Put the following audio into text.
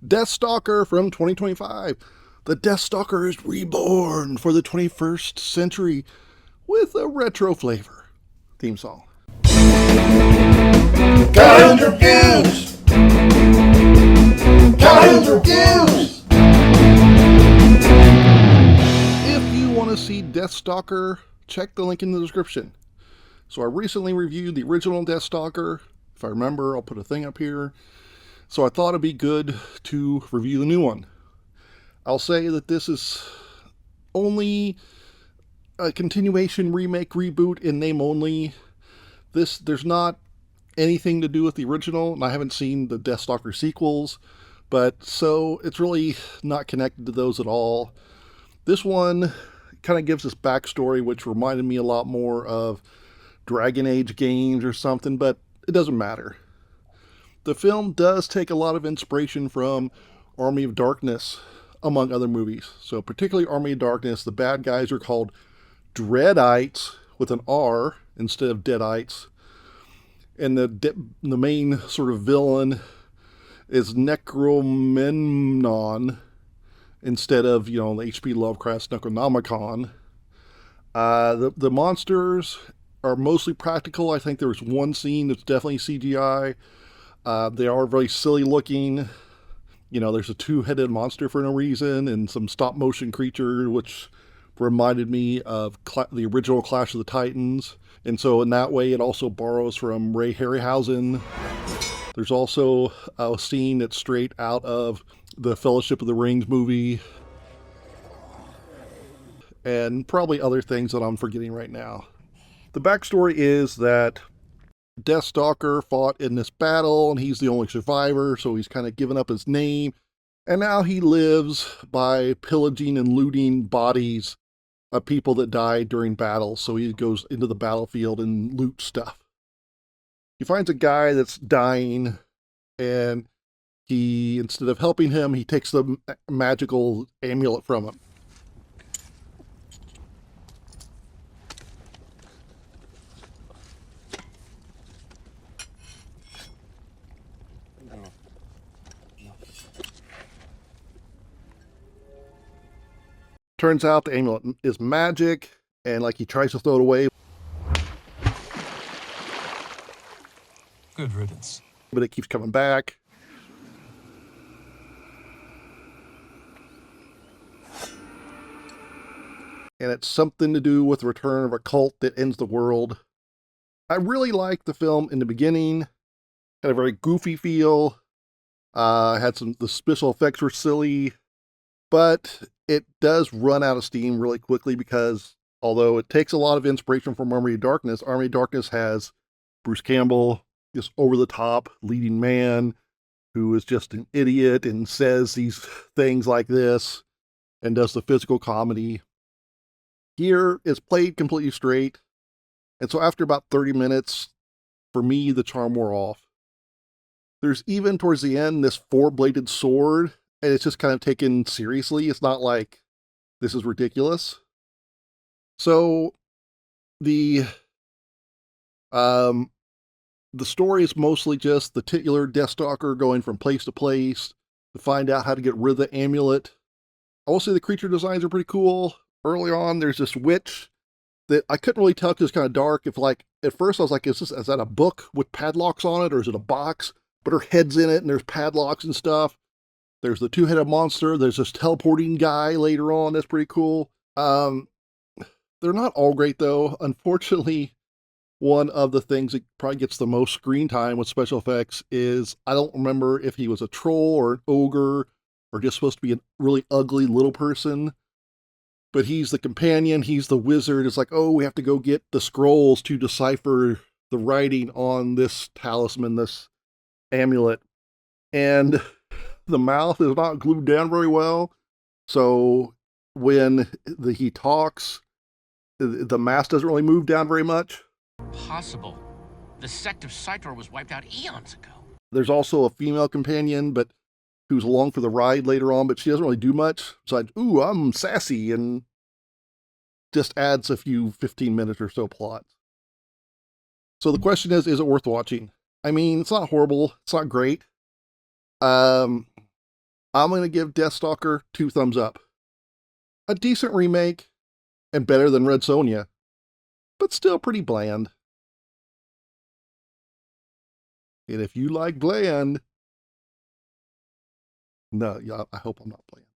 Deathstalker from 2025. The Deathstalker is reborn for the 21st century with a retro flavor. Theme song. Cartoons Reviews! Cartoons Reviews! If you want to see Deathstalker, check the link in the description. So I recently reviewed the original Deathstalker. If I remember, I'll put a thing up here. So I thought it'd be good to review the new one. I'll say that this is only a continuation, remake, reboot in name only. There's not anything to do with the original, and I haven't seen the Deathstalker sequels, but so it's really not connected to those at all. This one kind of gives this backstory, which reminded me a lot more of Dragon Age games or something, but it doesn't matter. The film does take a lot of inspiration from Army of Darkness, among other movies. So particularly Army of Darkness, the bad guys are called Dreadites with an R instead of Deadites. And the main sort of villain is Necromemnon instead of, the H.P. Lovecraft's Necronomicon. The monsters are mostly practical. I think there was one scene that's definitely CGI. They are very silly looking. There's a two-headed monster for no reason and some stop-motion creature, which reminded me of the original Clash of the Titans. And so in that way, it also borrows from Ray Harryhausen. There's also a scene that's straight out of the Fellowship of the Rings movie. And probably other things that I'm forgetting right now. The backstory is that Deathstalker fought in this battle, and he's the only survivor, so he's kind of given up his name. And now he lives by pillaging and looting bodies of people that died during battles. So he goes into the battlefield and loots stuff. He finds a guy that's dying, and instead of helping him, he takes the magical amulet from him. Turns out the amulet is magic, and he tries to throw it away, Good riddance. but it keeps coming back. And it's something to do with the return of a cult that ends the world. I really liked the film in the beginning. Had a very goofy feel. The special effects were silly, but it does run out of steam really quickly because although it takes a lot of inspiration from Army of Darkness has Bruce Campbell, this over-the-top leading man who is just an idiot and says these things like this and does the physical comedy. Here, it's played completely straight, and so after about 30 minutes, for me, the charm wore off. There's even, towards the end, this four-bladed sword, and it's just kind of taken seriously. It's not like, this is ridiculous. So, the story is mostly just the titular Deathstalker going from place to place to find out how to get rid of the amulet. I will say the creature designs are pretty cool. Early on, there's this witch that I couldn't really tell because it's kind of dark. At first I was like, is that a book with padlocks on it, or is it a box? But her head's in it, and there's padlocks and stuff. There's the two-headed monster. There's this teleporting guy later on. That's pretty cool. They're not all great, though. Unfortunately, one of the things that probably gets the most screen time with special effects is, I don't remember if he was a troll or an ogre or just supposed to be a really ugly little person. But he's the companion. He's the wizard. It's like, oh, we have to go get the scrolls to decipher the writing on this talisman, this amulet. And the mouth is not glued down very well. So when he talks, the mask doesn't really move down very much. Possible. The sect of Cytor was wiped out eons ago. There's also a female companion, but who's along for the ride later on, but she doesn't really do much. So I'm sassy, and just adds a few 15-minute or so plots. So the question is it worth watching? I mean, it's not horrible. It's not great. I'm going to give Deathstalker 2 thumbs up. A decent remake, and better than Red Sonja, but still pretty bland. And if you like bland, no, yeah, I hope I'm not bland.